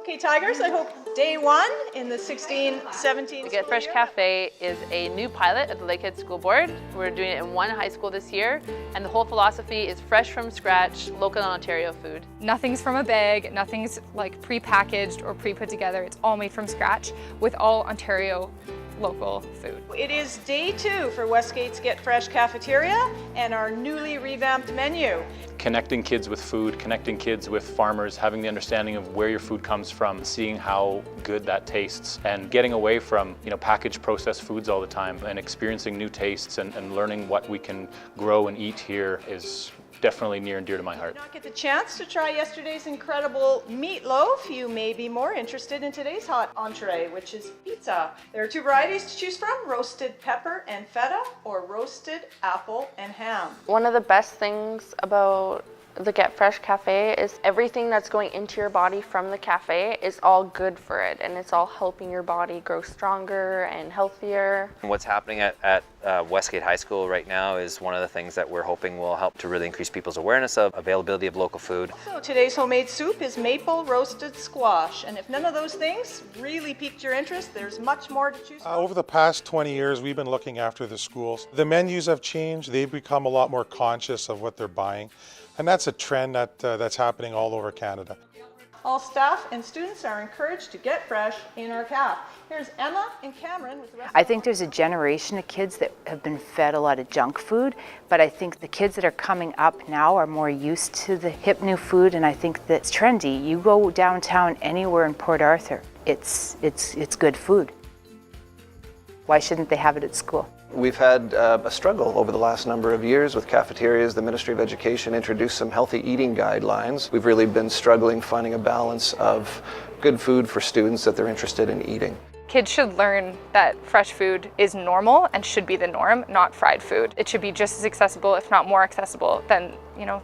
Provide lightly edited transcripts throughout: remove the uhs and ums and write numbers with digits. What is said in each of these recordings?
Okay, Tigers, I hope day one in the 16-17 The Get Fresh Café is a new pilot at the Lakehead School Board. We're doing it in one high school this year, and the whole philosophy is fresh from scratch, local Ontario food. Nothing's from a bag, nothing's like pre-packaged or pre-put together. It's all made from scratch with all Ontario local food. It is day two for Westgate's Get Fresh Cafeteria and our newly revamped menu. Connecting kids with food, connecting kids with farmers, having the understanding of where your food comes from, seeing how good that tastes, and getting away from packaged processed foods all the time and experiencing new tastes and learning what we can grow and eat here is definitely near and dear to my heart. If you did not get the chance to try yesterday's incredible meatloaf, you may be more interested in today's hot entree, which is pizza. There are two varieties to choose from: roasted pepper and feta or roasted apple and ham. One of the best things about the Get Fresh Cafe is everything that's going into your body from the cafe is all good for it, and it's all helping your body grow stronger and healthier. What's happening at Westgate High School right now is one of the things that we're hoping will help to really increase people's awareness of availability of local food. So today's homemade soup is maple roasted squash, and if none of those things really piqued your interest, there's much more to choose from. Over the past 20 years, we've been looking after the schools. The menus have changed. They've become a lot more conscious of what they're buying. And that's a trend that's happening all over Canada. All staff and students are encouraged to get fresh in our caf. Here's Emma and Cameron with the rest. I think there's a generation of kids that have been fed a lot of junk food, but I think the kids that are coming up now are more used to the hip new food, and I think that's trendy. You go downtown anywhere in Port Arthur, it's good food. Why shouldn't they have it at school? We've had a struggle over the last number of years with cafeterias. The Ministry of Education introduced some healthy eating guidelines. We've really been struggling finding a balance of good food for students that they're interested in eating. Kids should learn that fresh food is normal and should be the norm, not fried food. It should be just as accessible, if not more accessible, than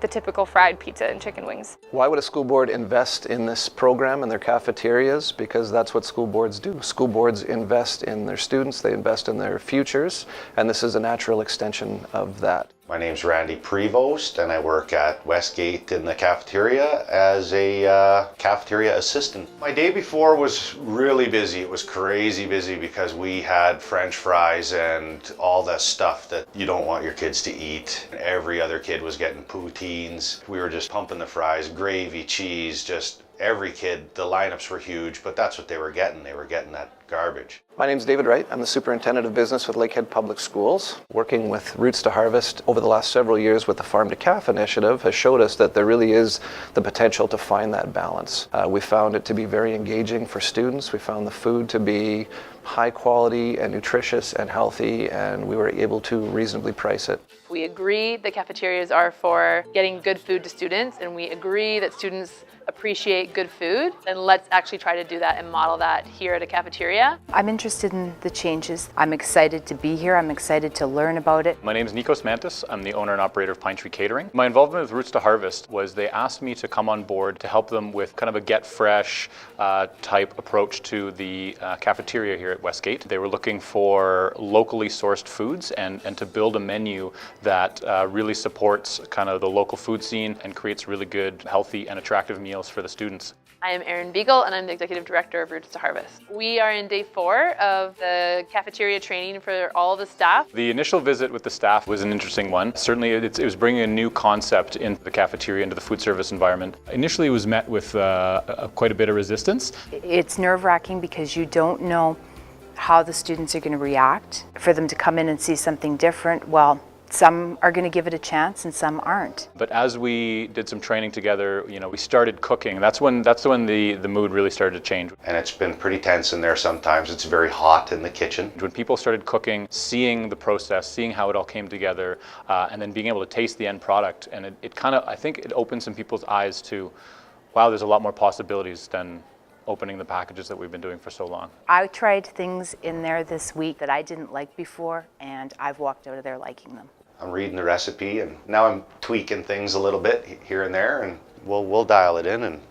the typical fried pizza and chicken wings. Why would a school board invest in this program and their cafeterias? Because that's what school boards do. School boards invest in their students, they invest in their futures, and this is a natural extension of that. My name's Randy Prevost, and I work at Westgate in the cafeteria as a cafeteria assistant. My day before was really busy. It was crazy busy because we had French fries and all the stuff that you don't want your kids to eat. Every other kid was getting poutines. We were just pumping the fries, gravy, cheese, just every kid. The lineups were huge, but that's what they were getting. They were getting that garbage. My name's David Wright. I'm the Superintendent of Business with Lakehead Public Schools. Working with Roots to Harvest over the last several years with the Farm to Caf initiative has showed us that there really is the potential to find that balance. We found it to be very engaging for students. We found the food to be high quality and nutritious and healthy, and we were able to reasonably price it. We agree the cafeterias are for getting good food to students, and we agree that students appreciate good food, and let's actually try to do that and model that here at a cafeteria. I'm interested in the changes. I'm excited to be here. I'm excited to learn about it. My name is Nikos Mantis. I'm the owner and operator of Pine Tree Catering. My involvement with Roots to Harvest was they asked me to come on board to help them with kind of a get fresh type approach to the cafeteria here at Westgate. They were looking for locally sourced foods and to build a menu that really supports kind of the local food scene and creates really good, healthy and attractive meals for the students. I am Erin Beagle, and I'm the Executive Director of Roots to Harvest. We are in day 4 of the cafeteria training for all the staff. The initial visit with the staff was an interesting one. Certainly it was bringing a new concept into the cafeteria, into the food service environment. Initially it was met with quite a bit of resistance. It's nerve-wracking because you don't know how the students are going to react. For them to come in and see something different, well, some are going to give it a chance and some aren't. But as we did some training together, we started cooking. That's when the mood really started to change. And it's been pretty tense in there sometimes. It's very hot in the kitchen. When people started cooking, seeing the process, seeing how it all came together, and then being able to taste the end product, and it kind of, I think it opened some people's eyes to, wow, there's a lot more possibilities than opening the packages that we've been doing for so long. I tried things in there this week that I didn't like before, and I've walked out of there liking them. I'm reading the recipe, and now I'm tweaking things a little bit here and there, and we'll dial it in, and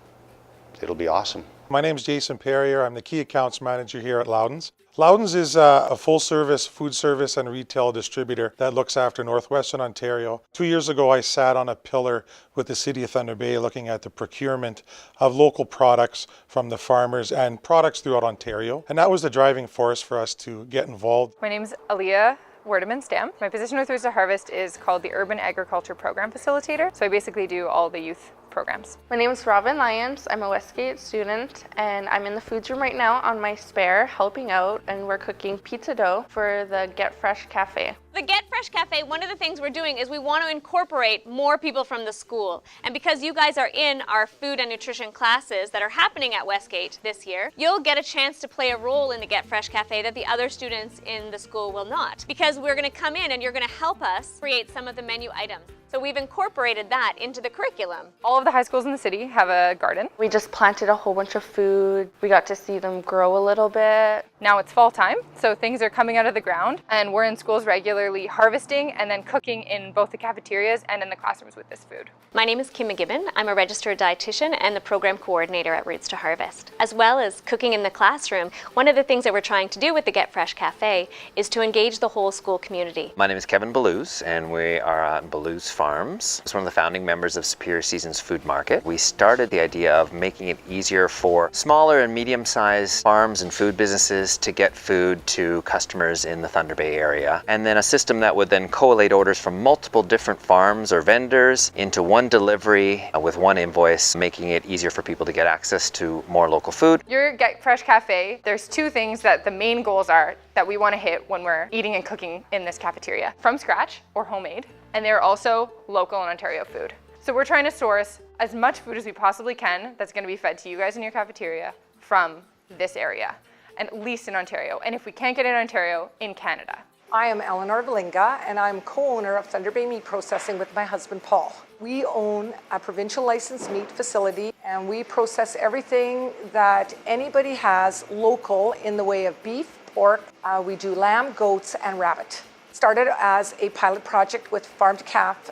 it'll be awesome. My name's Jason Perrier. I'm the Key Accounts Manager here at Loudon's. Loudon's is a full-service food service and retail distributor that looks after Northwestern Ontario. 2 years ago, I sat on a pillar with the City of Thunder Bay looking at the procurement of local products from the farmers and products throughout Ontario. And that was the driving force for us to get involved. My name's Aaliyah Werdeman-Stam. My position with Roots to Harvest is called the Urban Agriculture Program Facilitator. So I basically do all the youth programs. My name is Robin Lyons. I'm a Westgate student and I'm in the foods room right now on my spare helping out, and we're cooking pizza dough for the Get Fresh Café. The Get Fresh Cafe, one of the things we're doing is we want to incorporate more people from the school. And because you guys are in our food and nutrition classes that are happening at Westgate this year, you'll get a chance to play a role in the Get Fresh Cafe that the other students in the school will not. Because we're going to come in and you're going to help us create some of the menu items. So we've incorporated that into the curriculum. All of the high schools in the city have a garden. We just planted a whole bunch of food. We got to see them grow a little bit. Now it's fall time, so things are coming out of the ground, and we're in schools regularly harvesting and then cooking in both the cafeterias and in the classrooms with this food. My name is Kim McGibbon. I'm a registered dietitian and the program coordinator at Roots to Harvest. As well as cooking in the classroom, one of the things that we're trying to do with the Get Fresh Cafe is to engage the whole school community. My name is Kevin Balluz, and we are at Balluz Farms. It's one of the founding members of Superior Seasons Food Market. We started the idea of making it easier for smaller and medium-sized farms and food businesses to get food to customers in the Thunder Bay area, and then a system that would then collate orders from multiple different farms or vendors into one delivery with one invoice, making it easier for people to get access to more local food. Your Get Fresh Cafe, there's two things that the main goals are that we want to hit when we're eating and cooking in this cafeteria: from scratch or homemade, and they're also local and Ontario food. So we're trying to source as much food as we possibly can that's going to be fed to you guys in your cafeteria from this area, and at least in Ontario, and if we can't get it in Ontario, in Canada. I am Eleanor Valinga, and I'm co-owner of Thunder Bay Meat Processing with my husband Paul. We own a provincial licensed meat facility, and we process everything that anybody has local in the way of beef, pork. We do lamb, goats, and rabbit. Started as a pilot project with Farm to Calf,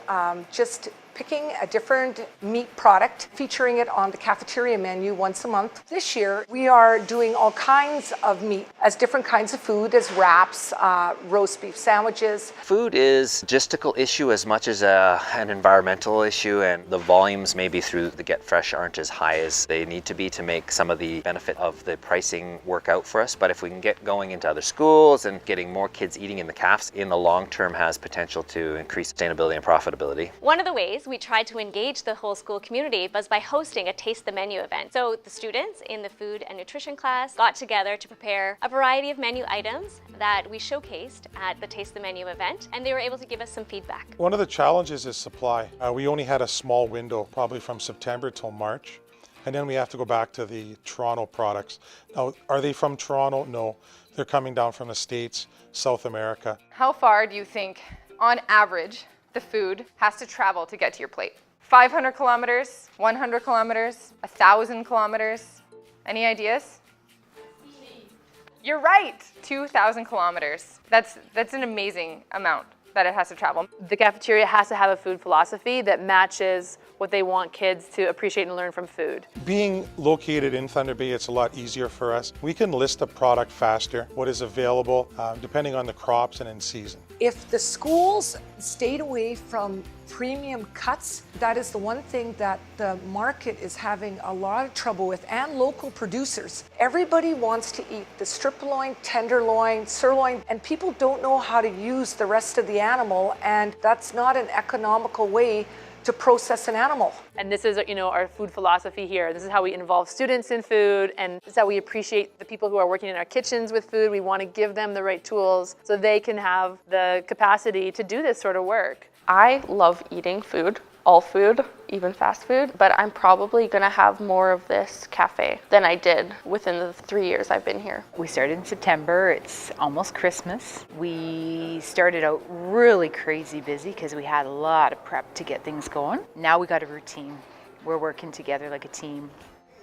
just picking a different meat product, featuring it on the cafeteria menu once a month. This year, we are doing all kinds of meat as different kinds of food, as wraps, roast beef sandwiches. Food is a logistical issue as much as an environmental issue, and the volumes maybe through the Get Fresh aren't as high as they need to be to make some of the benefit of the pricing work out for us. But if we can get going into other schools and getting more kids eating in the cafes, in the long term has potential to increase sustainability and profitability. One of the ways we tried to engage the whole school community was by hosting a Taste the Menu event. So the students in the food and nutrition class got together to prepare a variety of menu items that we showcased at the Taste the Menu event, and they were able to give us some feedback. One of the challenges is supply. We only had a small window, probably from September till March, and then we have to go back to the Toronto products. Now, are they from Toronto? No, they're coming down from the States, South America. How far do you think, on average, the food has to travel to get to your plate? 500 kilometers, 100 kilometers, 1,000 kilometers? Any ideas? You're right, 2,000 kilometers. That's an amazing amount that it has to travel. The cafeteria has to have a food philosophy that matches what they want kids to appreciate and learn from food. Being located in Thunder Bay, it's a lot easier for us. We can list a product faster, what is available, depending on the crops and in season. If the schools stayed away from premium cuts, that is the one thing that the market is having a lot of trouble with, and local producers. Everybody wants to eat the strip loin, tenderloin, sirloin, and people don't know how to use the rest of the animal, and that's not an economical way to process an animal. And this is, our food philosophy here. This is how we involve students in food, and this is how we appreciate the people who are working in our kitchens with food. We want to give them the right tools so they can have the capacity to do this sort of work. I love eating food, all food, even fast food, but I'm probably gonna have more of this cafe than I did within the 3 years I've been here. We started in September. It's almost Christmas. We started out really crazy busy because we had a lot of prep to get things going. Now we got a routine. We're working together like a team.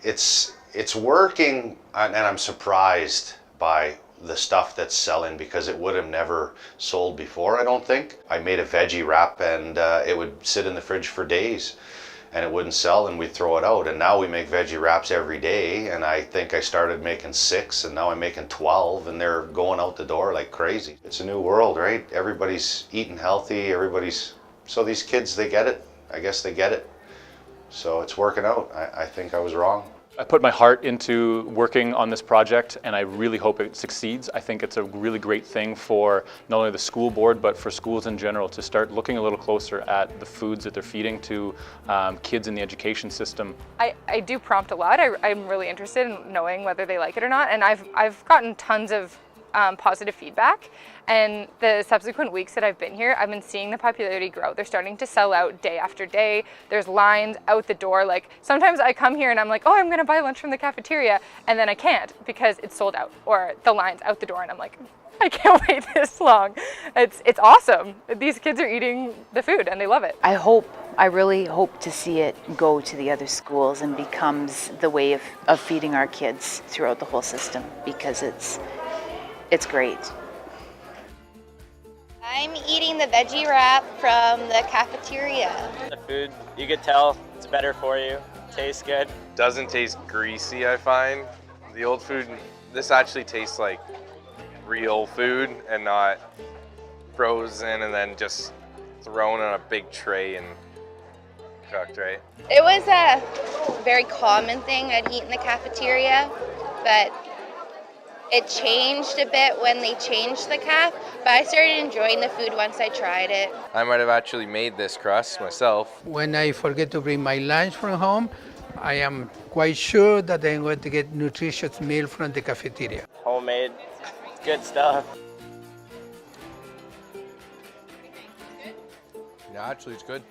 It's working, and I'm surprised by the stuff that's selling, because it would have never sold before, I don't think. I made a veggie wrap and it would sit in the fridge for days. and it wouldn't sell and we'd throw it out. And now we make veggie wraps every day, and I think I started making 6 and now I'm making 12, and they're going out the door like crazy. It's a new world, right? Everybody's eating healthy, so these kids, they get it. I guess they get it. So it's working out. I think I was wrong. I put my heart into working on this project, and I really hope it succeeds. I think it's a really great thing for not only the school board, but for schools in general to start looking a little closer at the foods that they're feeding to kids in the education system. I do prompt a lot. I'm really interested in knowing whether they like it or not, and I've gotten tons of positive feedback. And the subsequent weeks that I've been here, I've been seeing the popularity grow. They're starting to sell out day after day. There's lines out the door. Like sometimes I come here and I'm like, oh, I'm gonna buy lunch from the cafeteria, and then I can't because it's sold out, or the line's out the door and I'm like, I can't wait this long. It's awesome. These kids are eating the food and they love it. I really hope to see it go to the other schools and becomes the way of feeding our kids throughout the whole system, because it's great. I'm eating the veggie wrap from the cafeteria. The food, you could tell it's better for you, tastes good. Doesn't taste greasy, I find. The old food, this actually tastes like real food and not frozen and then just thrown on a big tray and cooked, right? It was a very common thing I'd eat in the cafeteria, but it changed a bit when they changed the caf, but I started enjoying the food once I tried it. I might have actually made this crust myself. When I forget to bring my lunch from home, I am quite sure that I'm going to get nutritious meal from the cafeteria. Homemade, good stuff. Yeah, actually it's good.